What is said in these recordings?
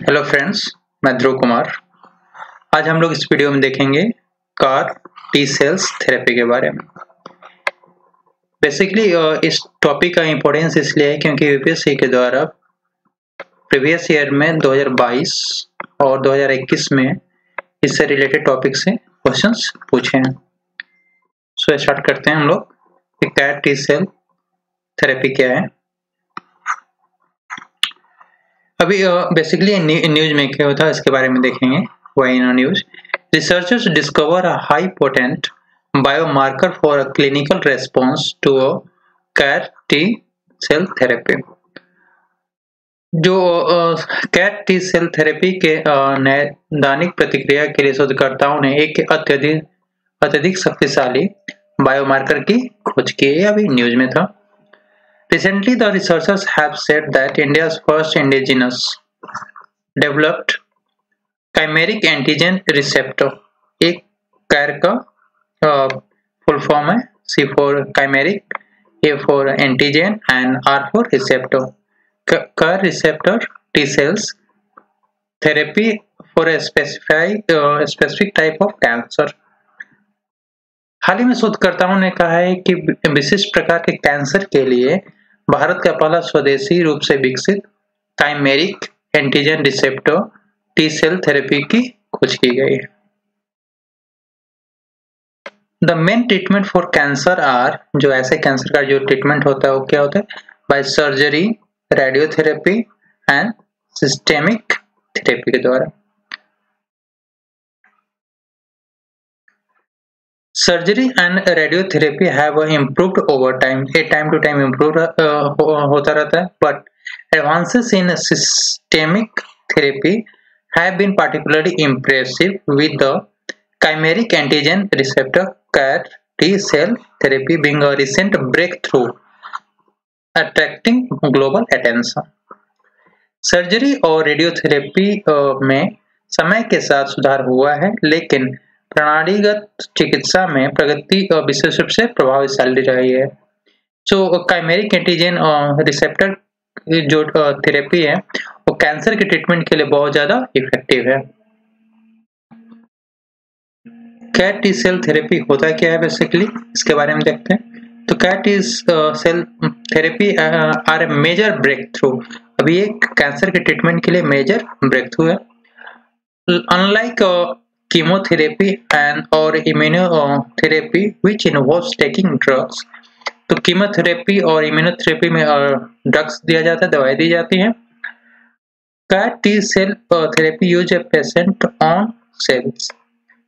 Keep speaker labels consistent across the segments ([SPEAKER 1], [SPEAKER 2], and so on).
[SPEAKER 1] Hello friends, मैं ध्रुव कुमार। आज हम लोग इस वीडियो में देखेंगे कार टी सेल्स थेरेपी के बारे में। बेसिकली इस टॉपिक का इम्पोर्टेंस इसलिए है क्योंकि यूपीएससी के द्वारा प्रीवियस ईयर में 2022 और 2021 में इससे रिलेटेड टॉपिक से क्वेश्चंस पूछे हैं। सो स्टार्ट करते हैं हम लोग कि कार टी सेल थेरेपी क्या है। अभी बेसिकली न्यूज में क्या होता है इसके बारे में देखेंगे। वही news researchers discover a high potent biomarker for a clinical response to a CAR T cell therapy. जो कैर टी सेल थेरेपी के नैदानिक प्रतिक्रिया के लिए शोधकर्ताओं ने एक अत्यधिक शक्तिशाली बायोमार्कर की खोज की है। अभी न्यूज में था। Recently, the researchers have said that India's first indigenous developed chimeric antigen receptor, एक कैर का फुल फॉर्म है, C for chimeric, A for antigen and R for receptor. CAR receptor T cells therapy for a specific type of cancer. हाल ही में शोधकर्ताओं ने कहा है कि विशिष्ट प्रकार के कैंसर के लिए भारत का पहला स्वदेशी रूप से विकसित chimeric antigen receptor T cell therapy की खोज की गई है। The main treatment for cancer are, जो ऐसे कैंसर का जो ट्रीटमेंट होता है वो क्या होता है? By surgery, radiotherapy and systemic therapy के द्वारा। Surgery and radiotherapy have improved over time. ये time to time improve होता रहता है, but advances in systemic therapy have been particularly impressive with the chimeric antigen receptor CAR T cell therapy being a recent breakthrough, attracting global attention. Surgery और radiotherapy में समय के साथ सुधार हुआ है, लेकिन प्रणालीगत चिकित्सा में प्रगति विशेष रूप से प्रभावशाली रही है। जो काइमेरिक एंटीजन रिसेप्टर जो थेरेपी है वो कैंसर के ट्रीटमेंट के लिए बहुत ज्यादा इफेक्टिव है। कैर टी सेल थेरेपी होता क्या है बेसिकली, इसके बारे में देखते हैं। तो CAR T cell therapy are a major breakthrough. अभी एक कैंसर के ट्रीटमेंट के लिए मेजर ब्रेक थ्रू है। Unlike chemotherapy and or immunotherapy which involves taking drugs, तो कीमोथेरेपी और इम्यूनोथेरेपी में ड्रग्स दिया जाता है, दवाई दी जाती है। CAR T cell therapy use a patient own cells,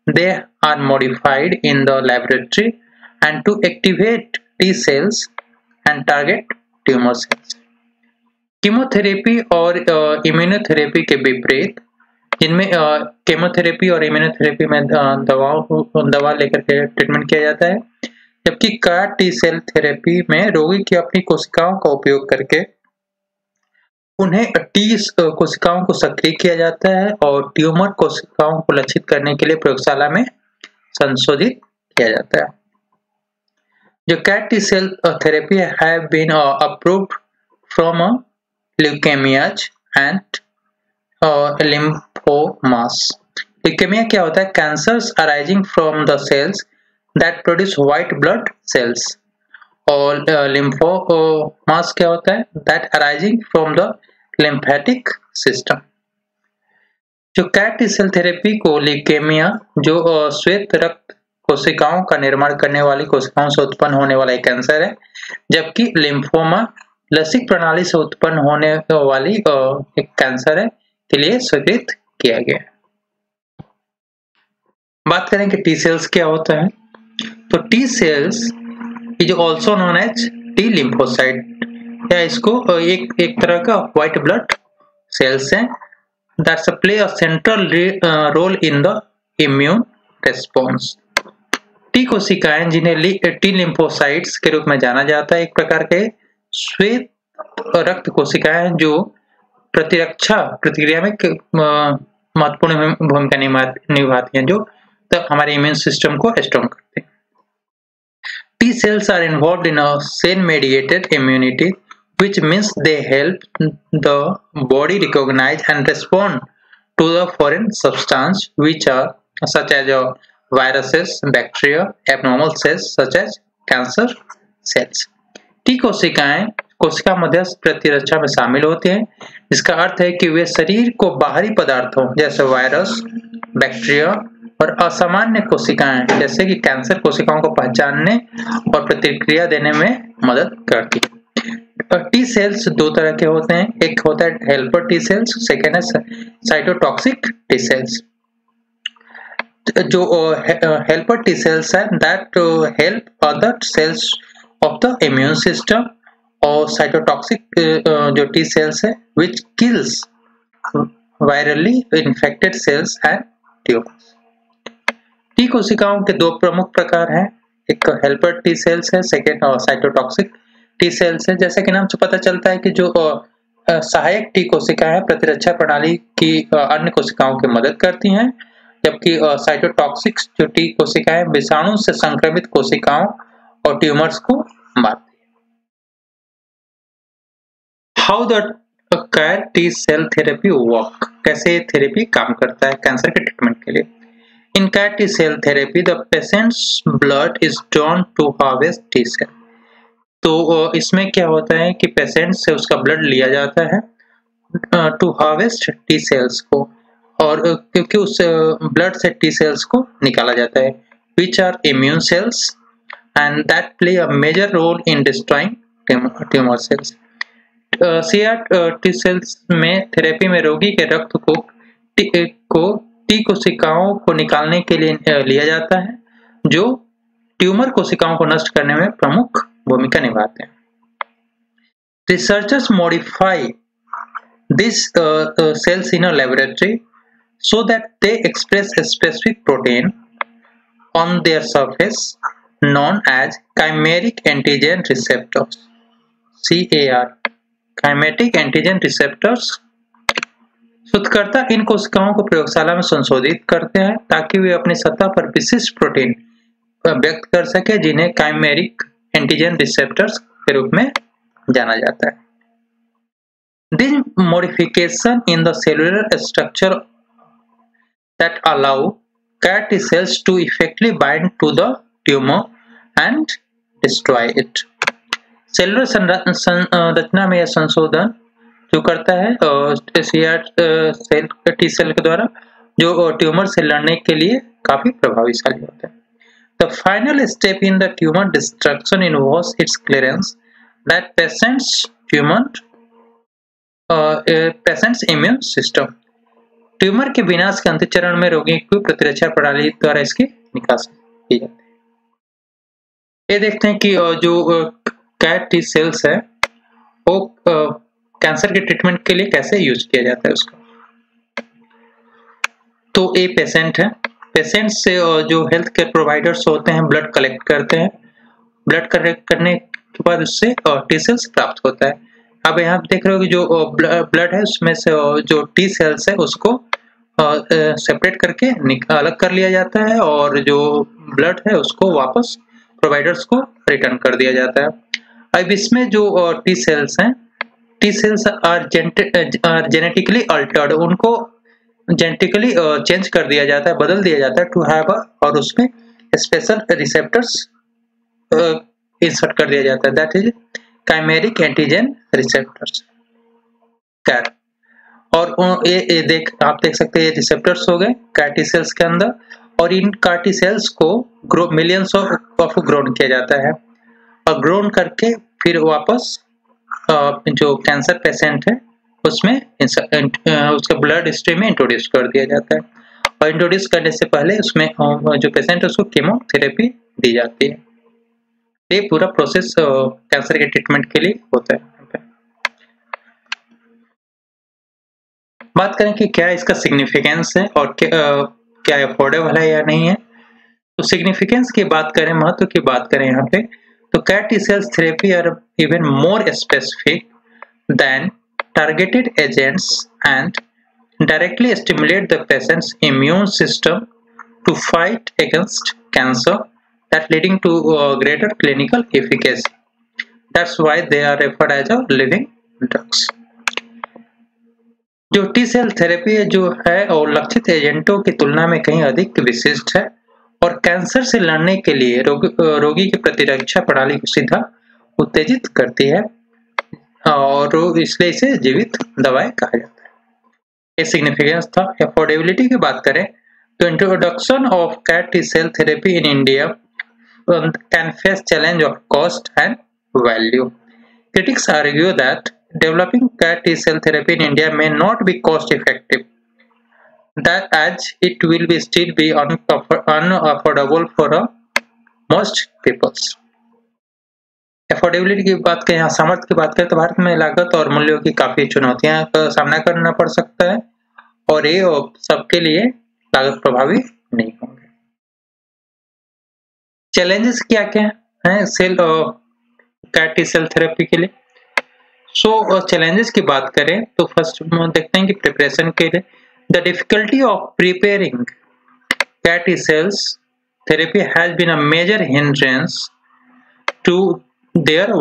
[SPEAKER 1] they are modified in the laboratory and to activate T cells and target tumour sales. Chemotherapy और इम्यूनोथेरेपी के विपरीत, जिनमें केमोथेरेपी और इम्यूनोथेरेपी में दवा लेकर के ट्रीटमेंट किया जाता है, जबकि कैर टी सेल थेरेपी में रोगी की अपनी कोशिकाओं का उपयोग करके उन्हें टी कोशिकाओं को सक्रिय किया जाता है और ट्यूमर कोशिकाओं को लक्षित करने के लिए प्रयोगशाला में संशोधित किया जाता है। जो CAR T cell therapy have been approved from leukaemias and lymphomas. Leukaemia क्या होता है? Cancers arising from the cells that produce white blood cells. और लिम्फोमास क्या होता है? That arising from the lymphatic system. जो कैर टी सेल थेरेपी को leukaemia, जो श्वेत रक्त कोशिकाओं का निर्माण करने वाली कोशिकाओं से उत्पन्न होने वाला एक कैंसर है, जबकि लिम्फोमा लसिक प्रणाली से उत्पन्न होने वाली एक कैंसर है के लिए स्वीकृत किया गया। बात करें कि टी सेल्स क्या होता है, तो T cells is also known as T lymphocyte, या इसको एक तरह का व्हाइट ब्लड सेल्स है that's play a central role in the immune response. T कोशिकाएं, जिन्हें टी लिम्फोसाइट्स के रूप में जाना जाता है, एक प्रकार के श्वेत रक्त कोशिकाएं जो प्रतिरक्षा प्रतिक्रिया में महत्वपूर्ण भूमिका निभाती हैं, जो हमारे इम्यून सिस्टम को स्ट्रॉन्ग करते हैं। T cells are involved in a cell-mediated immunity which means they help the body recognize and respond to the foreign substance which are such as viruses, bacteria, abnormal cells such as cancer cells. T कोशिकाएं कोशिका मध्यस्थ प्रतिरक्षा में शामिल होते हैं, जिसका अर्थ है कि वे शरीर को बाहरी पदार्थों जैसे वायरस, बैक्टीरिया और असामान्य कोशिकाएं जैसे कि कैंसर कोशिकाओं को पहचानने और प्रतिक्रिया देने में मदद करती है। टी सेल्स दो तरह के होते हैं, एक होता है हेल्पर टी सेल्स, सेकेंड है साइटोटॉक्सिक टी सेल्स। जो हेल्पर टी सेल्स है that help other sales of the immune system, और साइटोटॉक्सिक जो टी सेल्स है विच kills virally infected cells and tumours. T कोशिकाओं के दो प्रमुख प्रकार हैं, एक हेल्पर टी सेल्स है, सेकेंड साइटोटॉक्सिक टी सेल्स है। जैसे कि नाम से पता चलता है कि जो सहायक टी कोशिकाएं हैं प्रतिरक्षा प्रणाली की अन्य कोशिकाओं की मदद करती हैं, जबकि साइटोटॉक्सिक जो टी कोशिकाएं विषाणु से संक्रमित कोशिकाओं और ट्यूमर्स को मारती है। How the CAR T cell therapy work, कैसे थेरेपी काम करता है कैंसर के ट्रीटमेंट के लिए। In CAR T cell therapy the patient's blood is drawn to harvest T cell. तो इसमें क्या होता है कि पेशेंट से उसका ब्लड लिया जाता है टू हार्वेस्ट टी सेल्स को, और क्योंकि उस ब्लड से टी सेल्स को निकाला जाता है which are immune cells and that play a major role in destroying tumor cells. CR T cells में थेरेपी में रोगी के रक्त को टी कोशिकाओं को निकालने के लिए लिया जाता है, जो ट्यूमर कोशिकाओं को नष्ट करने में प्रमुख भूमिका निभाते हैं। Researchers modify these cells in a laboratory so that they express a specific protein on their surface known as chimeric antigen receptors (CAR). Chimeric antigen receptors शोधकर्ता इन कोशिकाओं को प्रयोगशाला में संशोधित करते हैं ताकि वे अपनी सतह पर विशिष्ट प्रोटीन व्यक्त कर सके, जिन्हें chimeric antigen receptors के रूप में जाना जाता है। This modification in the cellular structure that allow CAR T cells to effectively bind to the tumour and destroy it. Cellular संरचना में यह संशोधन जो करता है सीआर सेल टी सेल के द्वारा, जो ट्यूमर से लड़ने के लिए काफी प्रभावशाली होता है। The final step in the tumour destruction involves it's clearance that patients immune system. Tumour के विनाश के अंतिम चरण में रोगी की प्रतिरक्षा प्रणाली द्वारा इसकी निकासी की जाती है। ये देखते हैं कि जो कैर टी सेल्स है वो कैंसर के ट्रीटमेंट के लिए कैसे यूज किया जाता है उसका। तो ये पेशेंट है, पेशेंट से जो हेल्थ केयर प्रोवाइडर्स होते हैं ब्लड कलेक्ट करते हैं, ब्लड कलेक्ट करने के बाद उससे टी सेल्स प्राप्त होता है। अब यहाँ देख रहे हो कि जो ब्लड है उसमें से जो टी सेल्स है उसको सेपरेट करके अलग कर लिया जाता है, और जो ब्लड है उसको वापस प्रोवाइडर्स को रिटर्न कर दिया जाता है। अब इसमें जो टी सेल्स हैं, T cells are genetically altered, उनको जेनेटिकली चेंज कर दिया जाता है, बदल दिया जाता है टू हैव और उसमें स्पेशल रिसेप्टर्स इंसर्ट कर दिया जाता है, that is chimeric antigen receptors CAR. और ये आप देख सकते हैं ये रिसेप्टर्स हो गए कैर टी सेल्स के अंदर, और इन कैर टी सेल्स को मिलियंस ऑफ ग्रोन किया जाता है, और ग्रोन करके फिर वापस जो कैंसर पेशेंट है उसमें उसके ब्लड स्ट्रीम में इंट्रोड्यूस कर दिया जाता है, और इंट्रोड्यूस करने से पहले उसमें जो पेशेंट है उसको कीमोथेरेपी दी जाती है। ये पूरा प्रोसेस कैंसर के ट्रीटमेंट के लिए होता है। बात करें कि क्या इसका सिग्निफिकेंस है और क्या अफोर्डेबल है या नहीं है, तो सिग्निफिकेंस की बात करें, महत्व की बात करें यहाँ पे, तो CAR T cells therapy are even more specific than targeted agents and directly stimulate the patient's immune system to fight against cancer, that leading to greater clinical efficacy. That's why they are referred as a living drugs. जो T cell therapy जो है और लक्षित एजेंटों की तुलना में कहीं अधिक विशिष्ट है और कैंसर से लड़ने के लिए रोगी की प्रतिरक्षा प्रणाली को सीधा उत्तेजित करती है और इसलिए इसे जीवित दवाएं कहा जाता है। ये सिग्निफिकेंस था। अफोर्डेबिलिटी की बात करें तो इंट्रोडक्शन ऑफ कैट T cell therapy in India can face challenge of cost and value. Critics argue that developing CAR T-cell therapy in India may not be cost effective, that as it will be still be unaffordable for most peoples. Affordability की बात करें, यहाँ सामर्थ्य की बात करें तो भारत में लागत और मूल्यों की काफी चुनौतियां का सामना करना पड़ सकता है और ये सबके लिए लागत प्रभावी नहीं होंगे। चैलेंजेस क्या क्या हैं सेल कैर टी सेल थेरेपी के लिए? सो चैलेंजेस की बात करें तो फर्स्ट देखते हैं कि प्रिपरेशन के लिए the difficulty of preparing CAR T cells therapy has been a major hindrance to their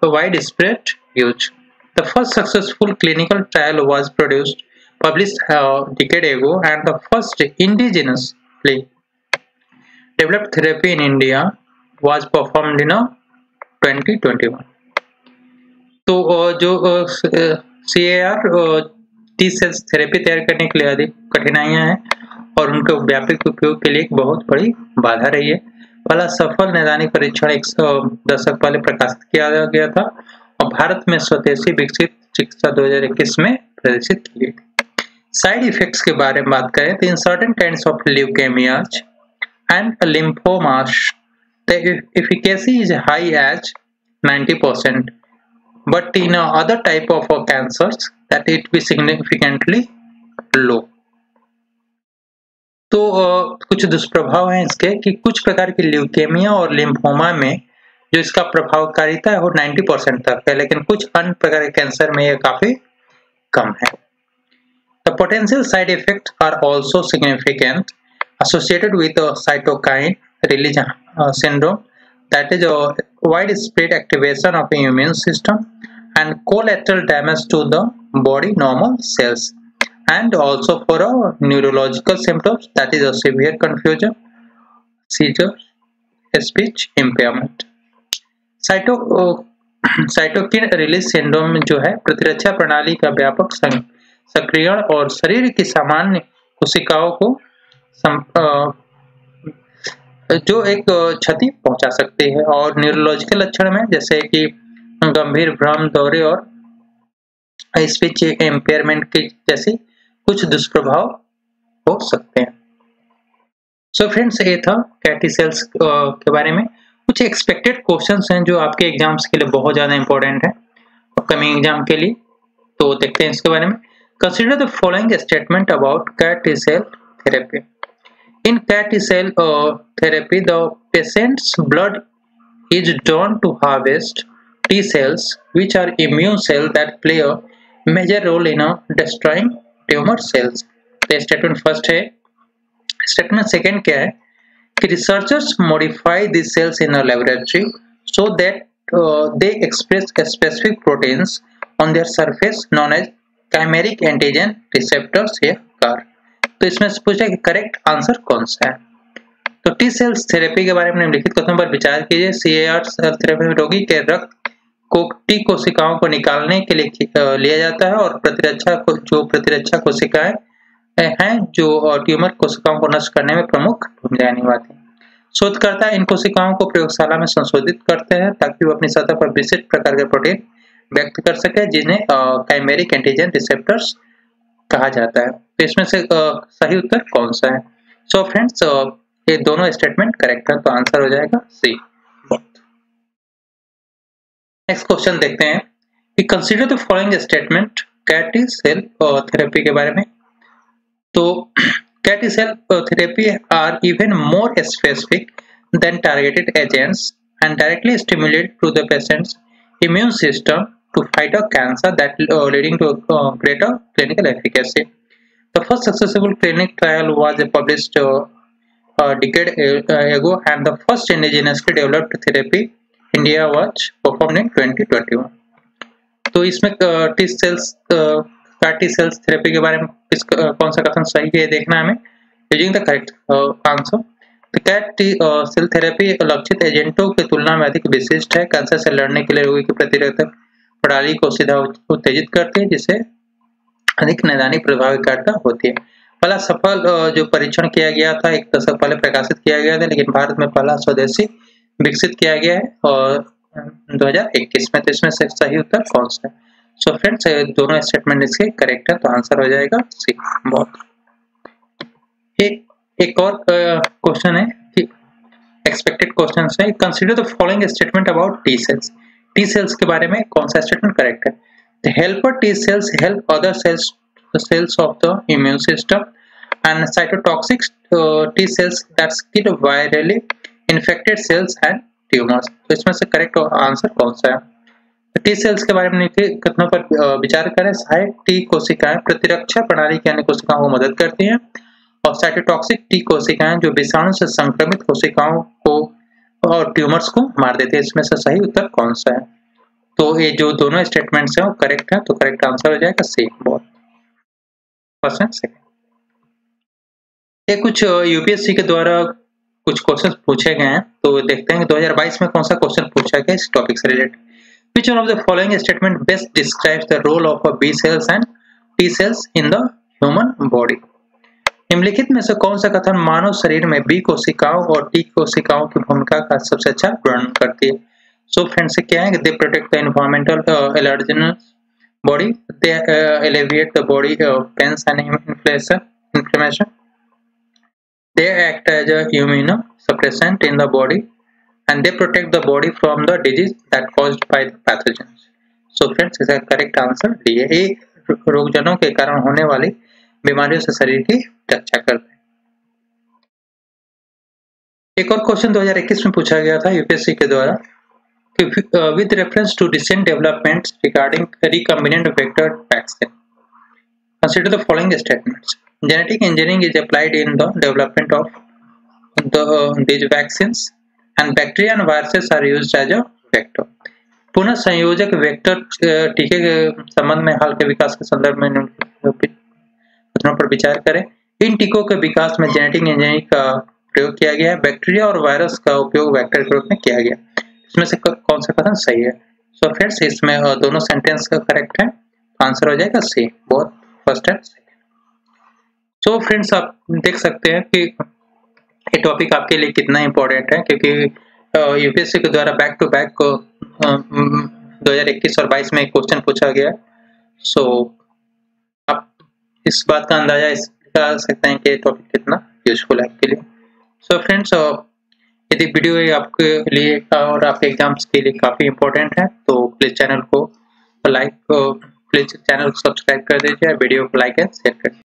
[SPEAKER 1] wide spread use. The first successful clinical trial was published a decade ago and the first indigenously developed therapy in India was performed in 2021. तो जो CAR T cells therapy तैयार करने के लिए अधिक कठिनाइयां हैं और उनके व्यापक उपयोग के लिए एक बहुत बड़ी बाधा रही है। पहला सफल नैदानिक परीक्षण 1 दशक पहले प्रकाशित किया गया था और भारत में स्वदेशी विकसित चिकित्सा 2021 में प्रदर्शित की गई थी। साइड इफेक्ट्स के बारे में बात करें तो in certain kinds of leukaemias and lymphomas, the efficacy is high as 90%, but in other type of cancers that it be significantly low. तो कुछ दुष्प्रभाव हैं इसके कि कुछ प्रकार की ल्यूकेमिया और लिम्फोमा में जो इसका प्रभावकारिता है वो 90% तक है, लेकिन कुछ अन्य प्रकार के कैंसर में यह काफी कम है। The potential side effects are also significant associated with a cytokine release syndrome, that is a widespread activation of the immune system and collateral damage to the body normal cells, and also for a neurological symptoms, that is a severe confusion, seizure, speech impairment. Cytokine release syndrome जो है प्रतिरक्षा प्रणाली का व्यापक सक्रियण और शरीर की सामान्य कोशिकाओं को जो एक क्षति पहुंचा सकती है और न्यूरोलॉजिकल लक्षण में जैसे कि गंभीर भ्रम, दौरे और स्पीच इम्पेयरमेंट की जैसी कुछ दुष्प्रभाव हो सकते हैं। सो फ्रेंड्स, ये था कैर टी सेल्स के बारे में। कुछ एक्सपेक्टेड क्वेश्चंस हैं जो आपके एग्जाम्स के लिए बहुत ज्यादा इंपॉर्टेंट है अपकमिंग एग्जाम के लिए, तो देखते हैं इसके बारे में। Consider the following statement about CAR T cell therapy. In CAR T-cell therapy, the patient's blood is drawn to harvest T cells, which are immune cells that play a major role in destroying tumor cells. तो statement first है। Statement second क्या है कि researchers modify these cells in a laboratory so that they express specific proteins on their surface known as chimeric antigen receptors या CAR। तो इसमें से पूछा कि करेक्ट आंसर कौन सा है। तो टी सेल्स थेरेपी के बारे में निम्नलिखित कथनों पर विचार कीजिए। सीएआर सेल थेरेपी में रोगी के रक्त को टी कोशिकाओं को निकालने के लिए लिया जाता है और प्रतिरक्षा कोशिकाएं हैं जो ट्यूमर कोशिकाओं को नष्ट करने में प्रमुख भूमिका निभाती हैं। शोधकर्ता इन कोशिकाओं को प्रयोगशाला में संशोधित करते हैं ताकि वो अपनी सतह पर विशिष्ट प्रकार के प्रोटीन व्यक्त कर सके जिन्हें काइमेरिक एंटीजन रिसेप्टर्स कहा जाता है। तो इसमें से सही उत्तर कौन सा है? सो फ्रेंड्स, ये दोनों स्टेटमेंट करेक्ट है, तो आंसर हो जाएगा सी। नेक्स्ट क्वेश्चन देखते हैं कि consider the following statement CAR T cell therapy के बारे में। तो CAR T cell therapy are even more specific than targeted agents and directly stimulate to the patient's immune system to fight a cancer that leading to greater clinical efficacy. The first successful clinical trial was published a decade ago, and the first indigenously developed therapy India was performed in 2021। तो इसमें T cells T cells therapy के बारे में कौन सा कथन सही है देखना हमें। यूजिंग द करेक्ट आंसर, तो कैट टी सेल थेरेपी लक्षित एजेंटों की तुलना में अधिक विशिष्ट है। कैंसर से लड़ने के लिए रोगी की प्रतिरोधक प्रणाली को सीधा उत्तेजित करती है, जिससे अधिक नैदानिक प्रभावकारिता होती है। पहला सफल जो परीक्षण किया गया था 1 दशक पहले प्रकाशित किया गया था, लेकिन भारत में पहला स्वदेशी विकसित किया गया है और 2021 में। तो इसमें से सही उत्तर कौन सा है? सो फ्रेंड्स, दोनों स्टेटमेंट इसके करेक्ट है, तो आंसर हो जाएगा सी। बहुत एक और क्वेश्चन है कि एक्सपेक्टेड क्वेश्चन है, consider the following statement about T cells. T cells के बारे में कौन सा स्टेटमेंट करेक्ट है? The helper T cells help other cells of the immune system, and cytotoxic T cells that kill virally infected cells and tumors। तो इसमें से correct answer कौन सा है? टी सेल्स के बारे में कथनों पर विचार करें। सहायक टी कोशिकाएं प्रतिरक्षा प्रणाली की अन्य कोशिकाओं को मदद करती हैं, और साइटोटॉक्सिक टी कोशिकाएं जो विषाणु से संक्रमित कोशिकाओं को और ट्यूमर्स को मार देती है। इसमें से सही उत्तर कौन सा है? तो ये जो दोनों स्टेटमेंट्स हैं वो करेक्ट है, तो करेक्ट आंसर हो जाएगा सी। बहुत परसेंट। ये कुछ यूपीएससी के द्वारा कुछ क्वेश्चन पूछे गए हैं, तो देखते हैं कि 2022 में कौन सा क्वेश्चन पूछा गया इस टॉपिक से related. Which one of the following statement best describes the role of a B cells and T cells in the human body? निम्नलिखित में से कौन सा कथन मानव शरीर में बी कोशिकाओं और टी कोशिकाओं की भूमिका का सबसे अच्छा वर्णन करती है? सो फ्रेंड्स, क्या है कि they protect the environmental allergens body, they alleviate the body pains and inflammation, they act as a immunosuppressant in the body, and they protect the body from the disease that caused by the pathogens। So friends, इसका correct answer D है। ये रोगजनों के कारण होने वाली बीमारियों से शरीर की रक्षा करते हैं। एक और क्वेश्चन 2021 में पूछा गया था यूपीएससी के द्वारा, with reference to recent developments regarding recombinant vector vaccine, consider the following statements. Genetic engineering is applied in the development of these vaccines, and bacteria and viruses are used as a vector। पुनः संयोजक vector टीके के संबंध में हाल के विकास के संदर्भ में कथनों पर विचार करें। इन टीकों के विकास में जेनेटिक इंजीनियरिंग का प्रयोग किया गया है। बैक्टीरिया और वायरस का उपयोग वेक्टर के रूप में किया गया। इसमें से कौन सा कथन सही है? सो फ्रेंड्स, इसमें दोनों सेंटेंस का करेक्ट है, आंसर हो जाएगा सी। बहुत first and second. So friends, आप देख सकते हैं कि ये टॉपिक आपके लिए कितना इंपॉर्टेंट है, क्योंकि यूपीएससी के द्वारा बैक टू बैक 2021 और 22 में क्वेश्चन पूछा गया। सो आप इस बात का अंदाजा लगा सकते हैं कि टॉपिक कितना यूजफुल है आपके लिए। सो फ्रेंड्स, यदि वीडियो आपके लिए और आपके एग्जाम्स के लिए काफ़ी इंपॉर्टेंट है, तो प्लीज़ चैनल को सब्सक्राइब कर दीजिए, वीडियो को लाइक एंड शेयर कर दीजिए।